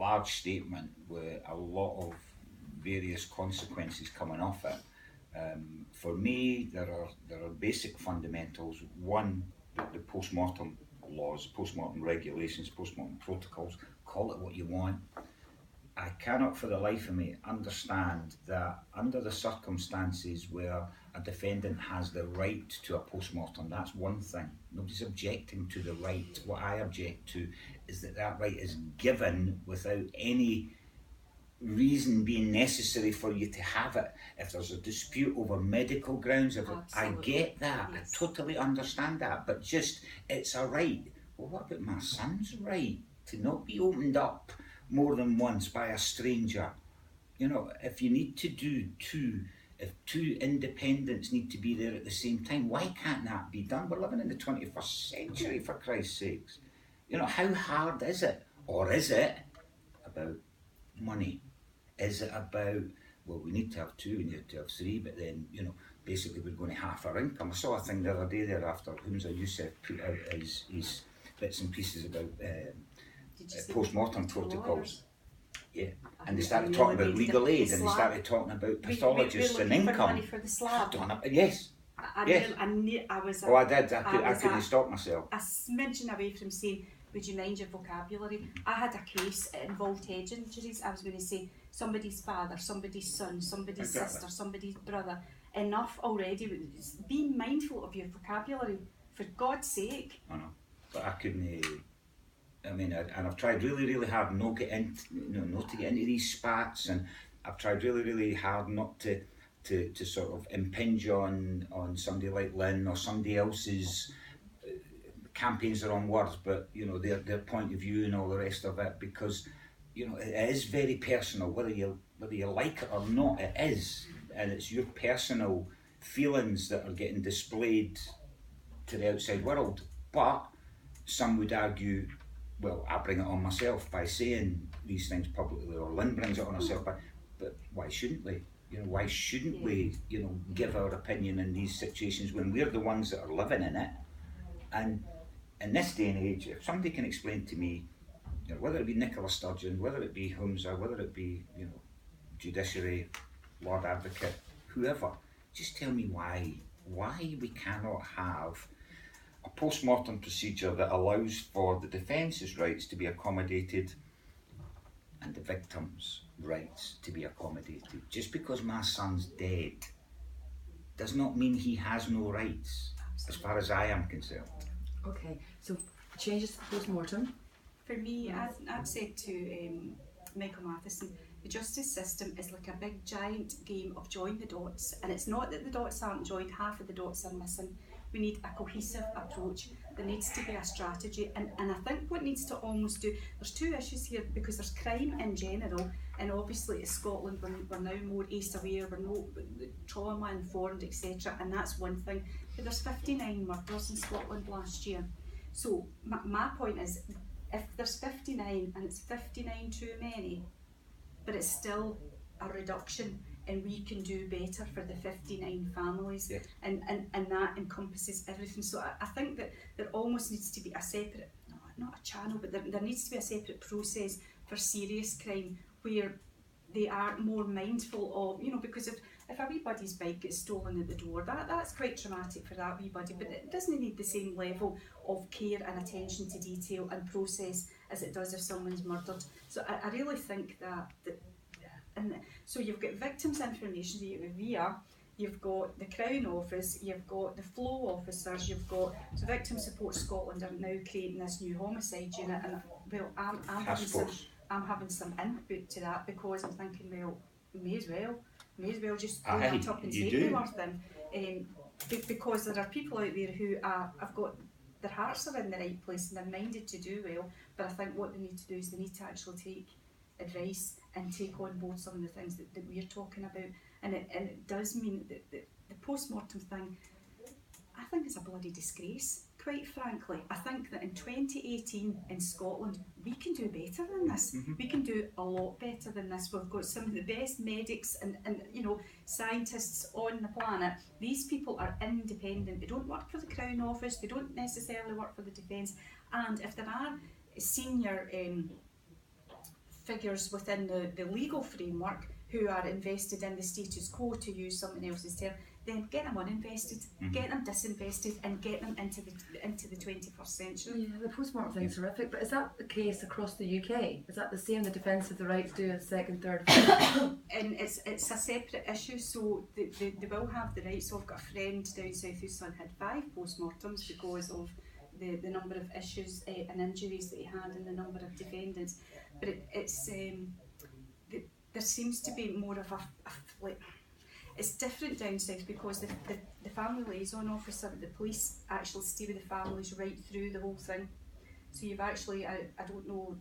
large statement with a lot of various consequences coming off it. For me, there are basic fundamentals. One, the post-mortem laws, post-mortem regulations, post-mortem protocols, call it what you want. I cannot for the life of me understand that under the circumstances where a defendant has the right to a post-mortem, that's one thing. Nobody's objecting to the right. What I object to is that right is given without any reason being necessary for you to have it. If there's a dispute over medical grounds, I get that, yes. I totally understand that, but just, it's a right. Well, what about my son's right to not be opened up more than once by a stranger? You know, if you need to do if two independents need to be there at the same time, why can't that be done? We're living in the 21st century, for Christ's sakes. You know, how hard is it? Or is it about money? Is it about, well, we need to have two, we need to have three, but then, you know, basically we're going to half our income. I saw a thing the other day there after Humza Yousef put out his bits and pieces about post-mortem protocols. Yeah, and they started talking about legal aid, and they started talking about pathologists and income. For money for the slab. Yes. Yes. I did. I couldn't stop myself. A smidgen away from saying, would you mind your vocabulary? I had a case, it involved head injuries. I was going to say somebody's father, somebody's son, somebody's sister, somebody's brother. Enough already. Be mindful of your vocabulary, for God's sake. I know, but I couldn't. I mean, and I've tried really hard not to get into these spats, and I've tried really hard not to sort of impinge on somebody like Lynn or somebody else's campaigns are on words, but you know their point of view and all the rest of it, because you know it is very personal, whether you like it or not, it is, and it's your personal feelings that are getting displayed to the outside world. But some would argue, well, I bring it on myself by saying these things publicly, or Lynn brings it on herself, but why shouldn't we? You know, why shouldn't we, you know, give our opinion in these situations when we're the ones that are living in it? And in this day and age, if somebody can explain to me, you know, whether it be Nicola Sturgeon, whether it be Humza, whether it be, you know, Judiciary, Lord Advocate, whoever, just tell me why we cannot have a post-mortem procedure that allows for the defence's rights to be accommodated and the victim's rights to be accommodated. Just because my son's dead does not mean he has no rights, as far as I am concerned. Okay, so changes to post-mortem. For me, I've said to Michael Matheson, the justice system is like a big giant game of join the dots, and it's not that the dots aren't joined, half of the dots are missing. We need a cohesive approach. There needs to be a strategy, and I think what needs to almost do, there's two issues here, because there's crime in general, and obviously in Scotland we're now more ACE aware, we're more trauma informed, etc., and that's one thing. But there's 59 murders in Scotland last year. So my point is, if there's 59 and it's 59 too many, but it's still a reduction, and we can do better for the 59 families, yes. and that encompasses everything. So I think that there almost needs to be a separate, not a channel, but there needs to be a separate process for serious crime where they are more mindful of, you know, because if a wee buddy's bike gets stolen at the door, that's quite traumatic for that wee buddy, but it doesn't need the same level of care and attention to detail and process as it does if someone's murdered. So I really think that and so you've got victims' information, so you've got VIA, you've got the Crown Office, you've got the flow officers, you've got, so Victim Support Scotland are now creating this new homicide unit, and well, I'm having some input to that, because I'm thinking, well, may as well just throw that up and take me worth in, because there are people out there who have got, their hearts are in the right place and they're minded to do well, but I think what they need to do is they need to actually take advice and take on board some of the things that we're talking about, and it does mean that the post-mortem thing, I think it's a bloody disgrace, quite frankly. I think that in 2018 in Scotland we can do better than this. We can do a lot better than this. We've got some of the best medics and you know, scientists on the planet. These people are independent, they don't work for the Crown Office, they don't necessarily work for the Defence, and if there are senior figures within the legal framework who are invested in the status quo, to use someone else's term, then get them uninvested, get them disinvested, and get them into the 21st century. Yeah, the post-mortem thing's horrific, but is that the case across the UK? Is that the same, the defence of the right to do a second, third, fourth? And it's a separate issue, so they will have the right. So I've got a friend down south whose son had 5 post-mortems because of the number of issues and injuries that he had and the number of defendants. But there seems to be more of a it's different down south because the family liaison officer at the police actually stay with the families right through the whole thing. So you've actually, I don't know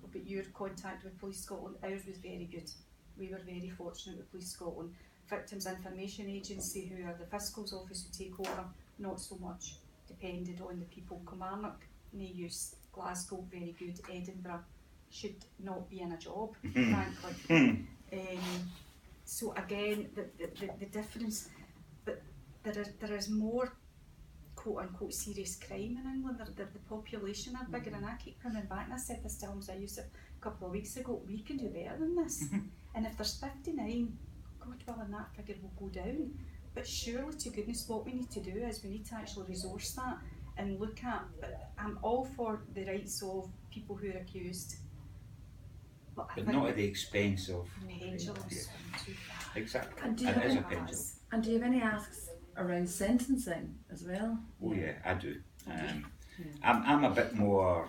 about your contact with Police Scotland, ours was very good. We were very fortunate with Police Scotland. Victims Information Agency, who are the Fiscal's office who take over, not so much, depended on the people. Kilmarnock, no use. Glasgow, very good. Edinburgh should not be in a job, frankly. So again, the difference, but there is more quote unquote serious crime in England. The population are bigger, and I keep coming back, and I said this to Holmes, I used it a couple of weeks ago, we can do better than this. And if there's 59, God willing, that figure will go down. But surely to goodness, what we need to do is we need to actually resource that and look at, I'm all for the rights of people who are accused. But not at the expense of... Pendulums. Exactly. And do you have any asks around sentencing as well? Oh yeah, I do. I'm a bit more